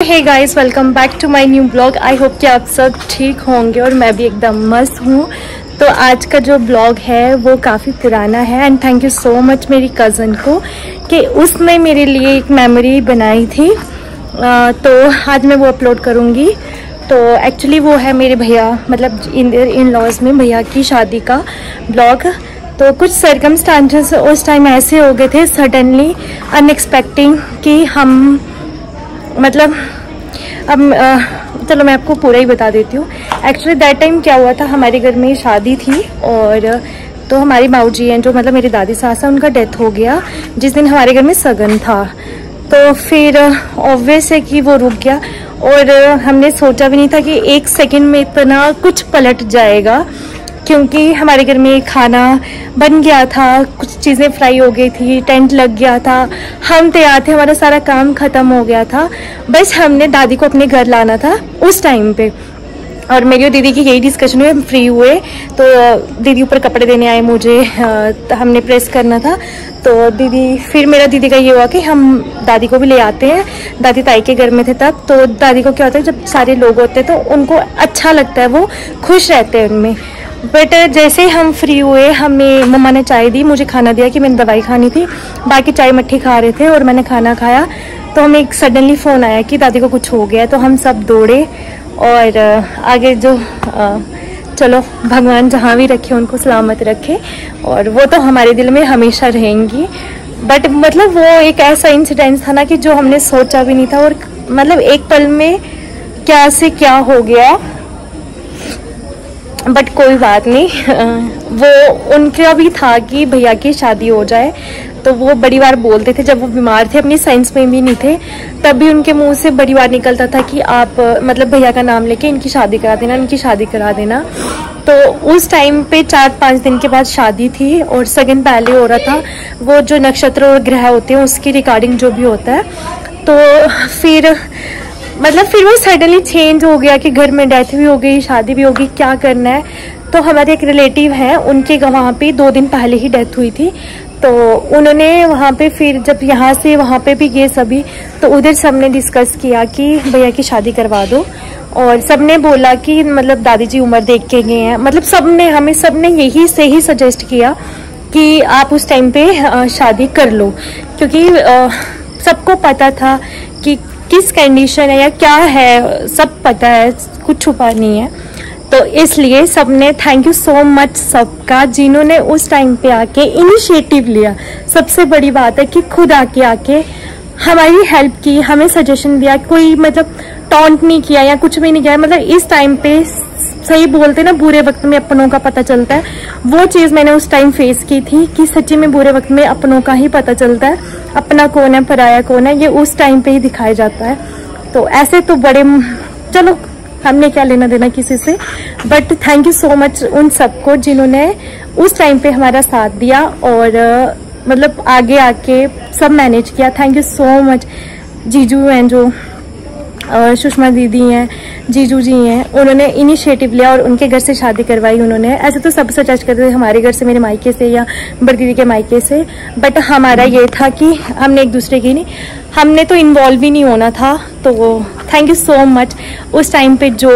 Hey guys, welcome back to my new blog. I hope कि आप सब ठीक होंगे और मैं भी एकदम मस्त हूँ। तो आज का जो ब्लॉग है वो काफ़ी पुराना है and thank you so much मेरी कज़न को कि उसने मेरे लिए एक मेमोरी बनाई थी। तो आज मैं वो अपलोड करूँगी। तो एक्चुअली वो है मेरे भैया, मतलब इन लॉज में भैया की शादी का ब्लॉग। तो कुछ सर्कमस्टांसेस उस टाइम ऐसे हो गए थे सडनली अनएक्सपेक्टिंग कि हम मतलब अब चलो मैं आपको पूरा ही बता देती हूँ। एक्चुअली दैट टाइम क्या हुआ था, हमारे घर में शादी थी और तो हमारी बाऊजी हैं जो मतलब मेरी दादी सास है, उनका डेथ हो गया जिस दिन हमारे घर में सगन था। तो फिर ऑब्वियस है कि वो रुक गया और हमने सोचा भी नहीं था कि एक सेकंड में इतना कुछ पलट जाएगा, क्योंकि हमारे घर में खाना बन गया था, कुछ चीज़ें फ्राई हो गई थी, टेंट लग गया था, हम तैयार थे, हमारा सारा काम ख़त्म हो गया था। बस हमने दादी को अपने घर लाना था उस टाइम पे। और मेरी और दीदी की यही डिस्कशन हुई, हम फ्री हुए तो दीदी ऊपर कपड़े देने आए मुझे, हमने प्रेस करना था। तो फिर मेरा दीदी का ये हुआ कि हम दादी को भी ले आते हैं। दादी ताई के घर में थे तब। तो दादी को क्या होता है, जब सारे लोग होते हैं तो उनको अच्छा लगता है, वो खुश रहते हैं उनमें। बट जैसे हम फ्री हुए, हमें मम्मा ने चाय दी, मुझे खाना दिया कि मैंने दवाई खानी थी, बाकी चाय मट्ठी खा रहे थे और मैंने खाना खाया। तो हमें एक सडनली फ़ोन आया कि दादी को कुछ हो गया। तो हम सब दौड़े और आगे जो चलो भगवान जहाँ भी रखे उनको सलामत रखे, और वो तो हमारे दिल में हमेशा रहेंगी। बट मतलब वो एक ऐसा इंसिडेंट था ना कि जो हमने सोचा भी नहीं था, और मतलब एक पल में क्या से क्या हो गया। बट कोई बात नहीं, वो उनका भी था कि भैया की शादी हो जाए। तो वो बड़ी बार बोलते थे, जब वो बीमार थे, अपनी साइंस में भी नहीं थे, तब भी उनके मुंह से बड़ी बार निकलता था कि आप मतलब भैया का नाम लेके इनकी शादी करा देना, इनकी शादी करा देना। तो उस टाइम पे 4-5 दिन के बाद शादी थी और सगन पहले हो रहा था। वो जो नक्षत्र और ग्रह होते हैं उसकी रिकॉर्डिंग जो भी होता है। तो फिर वो सडनली चेंज हो गया कि घर में डेथ भी हो गई, शादी भी होगी, क्या करना है। तो हमारे एक रिलेटिव हैं, उनके वहाँ पे 2 दिन पहले ही डेथ हुई थी। तो उन्होंने वहाँ पे फिर जब यहाँ से वहाँ पे भी गए सभी, तो उधर सबने डिस्कस किया कि भैया की शादी करवा दो। और सबने बोला कि मतलब दादी जी उम्र देख के गए हैं, मतलब सबने यही से ही सजेस्ट किया कि आप उस टाइम पे शादी कर लो, क्योंकि सबको पता था कि किस कंडीशन है या क्या है, सब पता है, कुछ छुपा नहीं है। तो इसलिए सबने थैंक यू सो मच सबका, जिन्होंने उस टाइम पे आके इनिशिएटिव लिया। सबसे बड़ी बात है कि खुद आके हमारी हेल्प की, हमें सजेशन दिया, कोई मतलब टॉन्ट नहीं किया या कुछ भी नहीं किया। मतलब इस टाइम पे सही बोलते ना, बुरे वक्त में अपनों का पता चलता है। वो चीज़ मैंने उस टाइम फेस की थी कि सच्ची में बुरे वक्त में अपनों का ही पता चलता है, अपना कौन है पराया कौन है, ये उस टाइम पे ही दिखाया जाता है। तो ऐसे तो बड़े, चलो हमने क्या लेना देना किसी से, but thank you so much उन सबको जिन्होंने उस टाइम पे हमारा साथ दिया और मतलब आगे आके सब मैनेज किया। Thank you so much. जीजू हैं जो सुषमा दीदी हैं, जीजू जी हैं, उन्होंने इनिशिएटिव लिया और उनके घर से शादी करवाई उन्होंने। ऐसे तो सब सजेस्ट करते थे हमारे घर से, मेरे मायके से या बड़ी दीदी के मायके से, बट हमारा ये था कि हमने एक दूसरे की नहीं, हमने तो इन्वॉल्व ही नहीं होना था। तो थैंक यू सो मच उस टाइम पे जो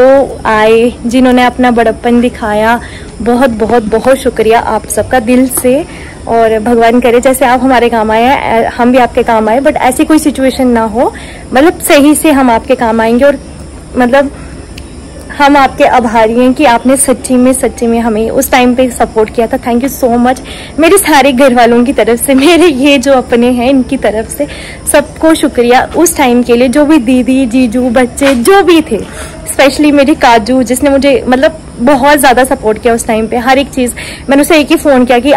आए, जिन्होंने अपना बड़प्पन दिखाया, बहुत बहुत बहुत शुक्रिया आप सबका दिल से। और भगवान करे जैसे आप हमारे काम आए हैं हम भी आपके काम आए, बट ऐसी कोई सिचुएशन ना हो, मतलब सही से हम आपके काम आएंगे। और मतलब हम आपके आभारी हैं कि आपने सच्ची में हमें उस टाइम पे सपोर्ट किया था। थैंक यू सो मच मेरे सारे घर वालों की तरफ से, मेरे ये जो अपने हैं इनकी तरफ से, सबको शुक्रिया उस टाइम के लिए। जो भी दीदी, जीजू, बच्चे जो भी थे, स्पेशली मेरी काजू जिसने मुझे मतलब बहुत ज़्यादा सपोर्ट किया उस टाइम पे। हर एक चीज़ मैंने उसे एक ही फ़ोन किया कि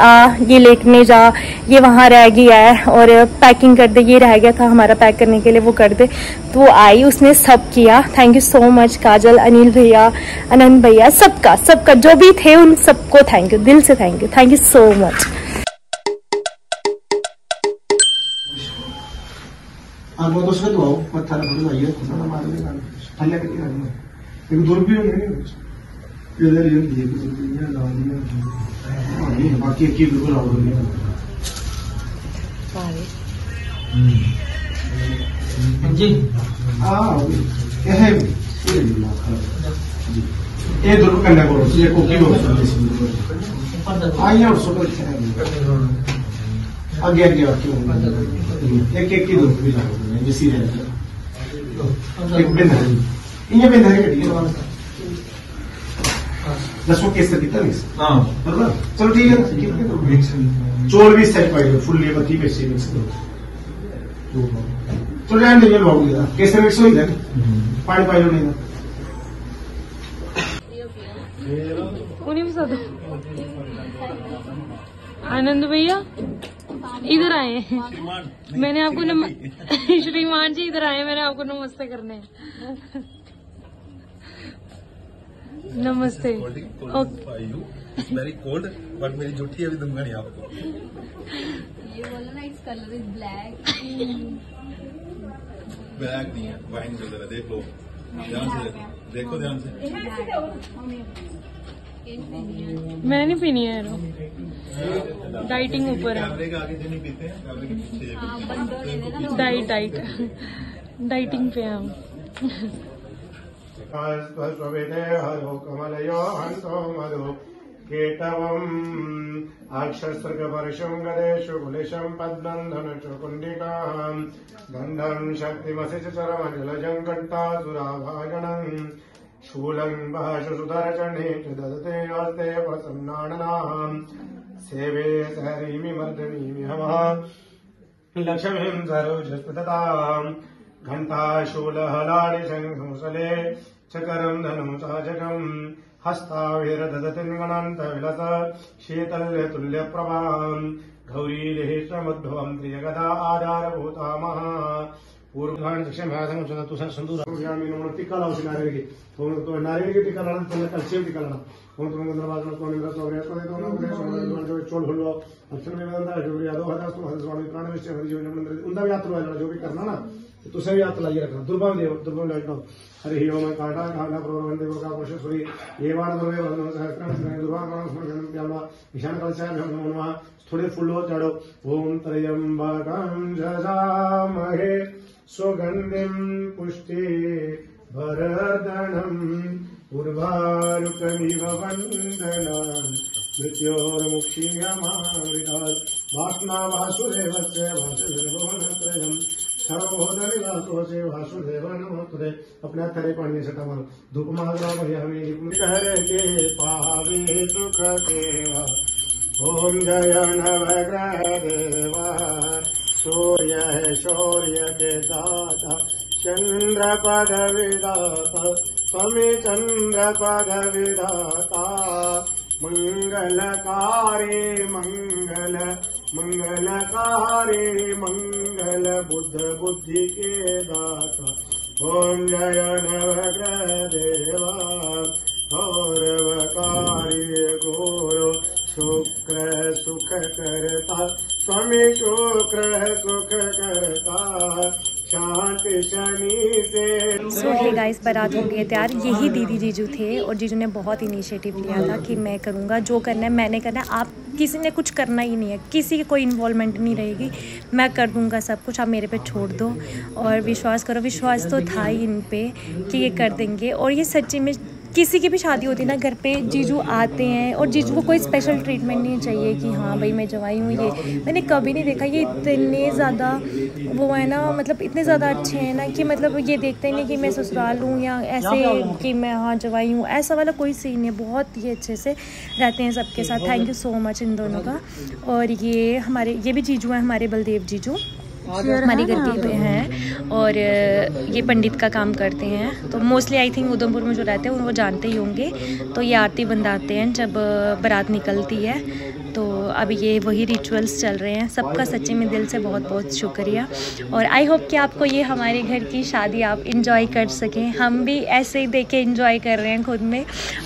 ये लेटने जा, ये वहाँ रह गया है और पैकिंग कर दे, ये रह गया था हमारा पैक करने के लिए, वो कर दे। तो वो आई, उसने सब किया। थैंक यू सो मच काजल, अनिल भैया, आनंद भैया, सबका जो भी थे उन सबको थैंक यू, दिल से थैंक यू सो मच। बाकी बिल्कुल जी ये दो करना करो ये कोकी हो आइए और सोलो आगे आगे एक एक की दो भी लागो ये सीधे एक बिंदा इन्हें बिंदा है कटी दसों केस तक कितना मिक्स हाँ बराबर चलो ठीक है मिक्स चोर भी सेट पाई फुल लेबर की पैसे मिक्स करो तो जान नहीं लोग लिया केसर मिक्स हो इधर पानी पाई लो नहीं उन्हीं में साथ आनंद भैया इधर आए मैंने आपको श्रीमान जी इधर आए मैंने आपको नमस्ते करने नमस्ते वेरी कोल्ड बट मेरी जूठी अभी दूंगा नहीं आपको ये बोलो ना its colour is black black नहीं है वाइन कलर है देख लो ध्यान से देखो ध्यान से मैं नहीं पीनी है डाइटिंग ऊपर है कैमरे के आगे जो नहीं पीते हैं कैमरे के पीछे डाइटिंग पे हम कमलयो हंतो मधु केटवम् अक्षस्त्रगपर्शं गदेषु कुलिशं पद्मन्धनुषु कुण्डिकाम् गन्धं शक्तिमसि च चरमजलजं कट्टासुराभागणम् शूलं भाषु सुदर्शने च ददते हस्ते प्रसन्नाननाम् सेवे सहरीमि मर्दनीमि हवः लक्ष्मीं सरोजस्पतताम् घण्टाशूलहलानि शङ्खमुसले चकरं धनुं साजकम् हस्ताविरदतिन्गणान्तविलस शीतल्यतुल्यप्रभाम् गौरीलेशमुद्भवम् त्रिजगदा आधारभूतामः पूर्वान् टीका लाओ नारियल की तो नारियल की टीका लाना तो कलसियम टीका लाना चोल भूलो अक्षर में यादव स्वामी प्राण निश्चय हरि जीवन उनका भी याद लाना जो भी करना ना तुसे भी याद लाइए रखना दुर्बल देव दुर्बल लाइट हरि ओम काटा खाना प्रभु देव का पशुश्री ये वाण दुर्वे दुर्वा ईशान कलशाय नमः थोड़े फूलो चढ़ो ओम त्रयंबकं जजामहे सुगंधिं पुष्टि वरदनम् उर्वारुकमिव वन्दनाम् मृत्योर्मुक्षीयमामृतात् वासना वासुदेवस्य वासुदेवोऽनत्रयम् सर्वोदनिवासोऽस्य वासुदेव नमोस्तुते अपने हरे पानी से कमल धूप मागरा भयामि कर के पावे सुख देवा ओम जय नवग्रह देवा सूर्य है शौर्य के दाता चंद्र पद विदाता स्वामी चंद्र पद विदाता मंगलकारी मंगल मंगलकारी मंगल बुद्ध बुद्धि के दाता ओम जय नवग्रह देवा गौरवकारी गुरु शुक्र सुख करता स्वामी शुक्र सुख करता शांति शनि से। सो हे गाइस, बारात हो गई है तैयार। यही दीदी जीजू थे और जीजू ने बहुत इनिशिएटिव लिया था कि मैं करूँगा, जो करना है मैंने करना है, आप किसी ने कुछ करना ही नहीं है, किसी की कोई इन्वॉल्वमेंट नहीं रहेगी, मैं कर दूँगा सब कुछ, आप मेरे पे छोड़ दो और विश्वास करो। विश्वास तो था ही इन पे कि ये कर देंगे। और ये सच्ची में किसी की भी शादी होती है ना, घर पे जीजू आते हैं और जीजू को कोई स्पेशल ट्रीटमेंट नहीं चाहिए कि हाँ भाई मैं जवाई हूँ, ये मैंने कभी नहीं देखा। ये इतने ज़्यादा वो है ना, मतलब इतने ज़्यादा अच्छे हैं ना कि मतलब ये देखते नहीं कि मैं ससुराल हूँ या ऐसे कि मैं हाँ जवाई हूँ, ऐसा वाला कोई सीन है। बहुत ही अच्छे से रहते हैं सबके साथ। Thank you so much in दोनों का। और ये भी जीजू हैं हमारे, बलदेव जीजू हमारे घर के हैं और ये पंडित का काम करते हैं। तो मोस्टली आई थिंक उधमपुर में जो रहते हैं वो जानते ही होंगे। तो ये आरती बंधाते हैं जब बारात निकलती है। तो अब ये वही रिचुअल्स चल रहे हैं। सबका सच्चे में दिल से बहुत बहुत शुक्रिया। और आई होप कि आपको ये हमारे घर की शादी आप इंजॉय कर सकें। हम भी ऐसे ही देख के इंजॉय कर रहे हैं खुद में,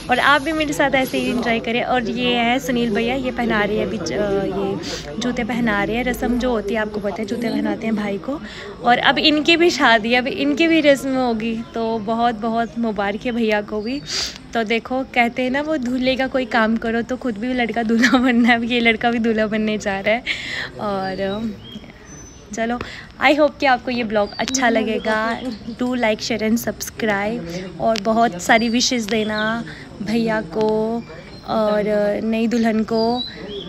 और आप भी मेरे साथ ऐसे ही इंजॉय करें। और ये है सुनील भैया, ये पहना रहे हैं अभी, ये जूते पहना रहे हैं। रस्म जो होती है आपको पता है, जूते पहनाते हैं भाई को। और अब इनकी भी शादी, अब इनकी भी रस्म होगी। तो बहुत बहुत मुबारक है भैया को भी। तो देखो, कहते हैं ना वो दूल्हे का कोई काम करो तो खुद भी लड़का दूल्हा बनना है। ये लड़का भी दूल्हा बनने जा रहा है। और चलो आई होप कि आपको ये ब्लॉग अच्छा लगेगा। Do like share and subscribe और बहुत सारी विशेस देना भैया को और नई दुल्हन को।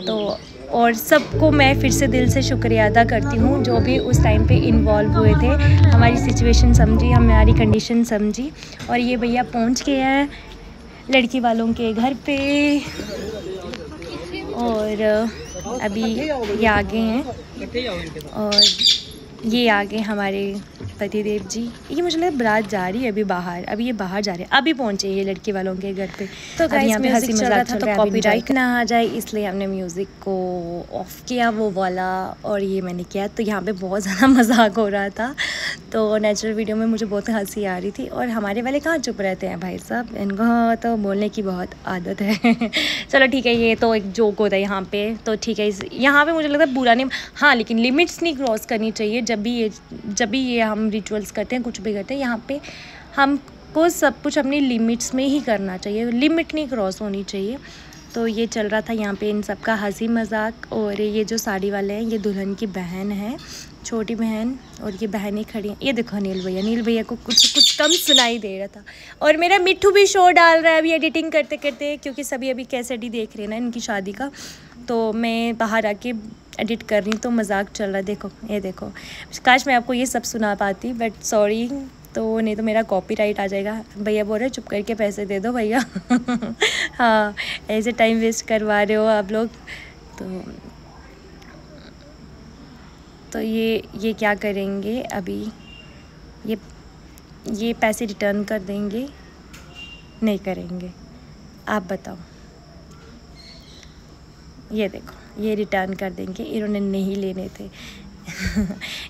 तो और सबको मैं फिर से दिल से शुक्रिया अदा करती हूँ जो भी उस टाइम पे इन्वॉल्व हुए थे, हमारी सिचुएशन समझी, हमारी कंडीशन समझी। और ये भैया पहुँच गए हैं लड़की वालों के घर पे और अभी ये आगे हैं और ये आगे हमारे पतिदेव जी। ये मुझे लगा बारात जा रही है अभी बाहर, अभी ये बाहर जा रहे हैं, अभी पहुंचे ये लड़की वालों के घर पे। तो गाइस यहाँ पे हंसी मजाक चल रहा है, तो कॉपीराइट ना आ जाए इसलिए हमने म्यूज़िक को ऑफ किया वो वाला और ये मैंने किया। तो यहाँ पे बहुत ज़्यादा मजाक हो रहा था, तो नेचुरल वीडियो में मुझे बहुत हंसी आ रही थी। और हमारे वाले कहाँ चुप रहते हैं भाई साहब, इनको तो बोलने की बहुत आदत है। चलो ठीक है, ये तो एक जोक होता है यहाँ पे, तो ठीक है। यहाँ पे मुझे लगता है बुरा नहीं, हाँ लेकिन लिमिट्स नहीं क्रॉस करनी चाहिए। जब भी ये हम रिचुअल्स करते हैं, कुछ भी करते हैं, यहाँ पे हमको सब कुछ अपनी लिमिट्स में ही करना चाहिए, लिमिट नहीं क्रॉस होनी चाहिए। तो ये चल रहा था यहाँ पे इन सब का हंसी मजाक। और ये जो साड़ी वाले हैं ये दुल्हन की बहन है, छोटी बहन, और ये बहनें खड़ी हैं। ये देखो अनिल भैया को कुछ कम सुनाई दे रहा था। और मेरा मिट्ठू भी शो डाल रहा है अभी एडिटिंग करते करते, क्योंकि सभी अभी कैसेट ही देख रहे हैं ना इनकी शादी का। तो मैं बाहर आके एडिट कर रही हूँ तो मजाक चल रहा है। देखो ये देखो, काश मैं आपको ये सब सुना पाती, बट सॉरी, तो नहीं तो मेरा कॉपीराइट आ जाएगा। भैया बोल रहे चुप करके पैसे दे दो भैया। हाँ ऐसे टाइम वेस्ट करवा रहे हो आप लोग। तो ये क्या करेंगे अभी, ये पैसे रिटर्न कर देंगे, नहीं करेंगे, आप बताओ। ये देखो ये रिटर्न कर देंगे, इन्होंने नहीं लेने थे।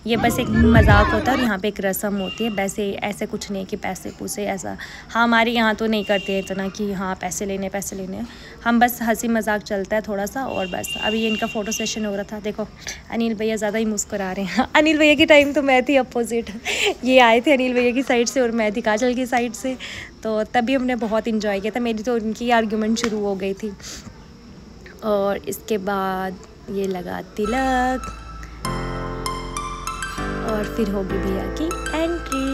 ये बस एक मजाक होता है और यहाँ पे एक रस्म होती है, वैसे ऐसे कुछ नहीं कि पैसे पूसे ऐसा। हाँ हमारे यहाँ तो नहीं करते हैं इतना कि हाँ पैसे लेने, हम बस हंसी मजाक चलता है थोड़ा सा और बस। अभी इनका फ़ोटो सेशन हो रहा था। देखो अनिल भैया ज़्यादा ही मुस्कुरा रहे हैं। अनिल भैया की टाइम तो मैं थी अपोजिट, ये आए थे अनिल भैया की साइड से और मैं थी काजल की साइड से, तो तभी हमने बहुत इन्जॉय किया था। मेरी तो उनकी आर्ग्यूमेंट शुरू हो गई थी। और इसके बाद ये लगा तिलक और फिर होगी भैया की एंट्री।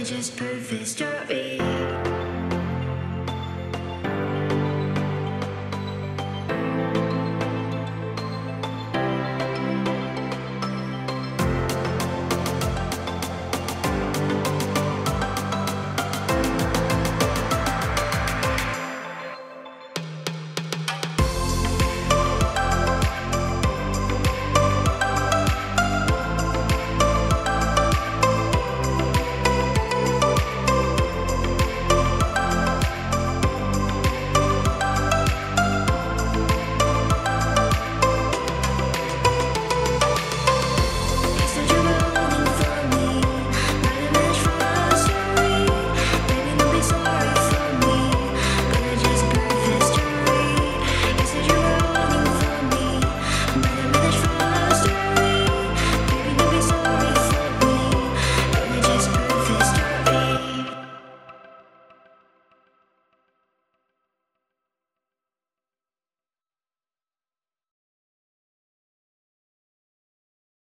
Just perfect story.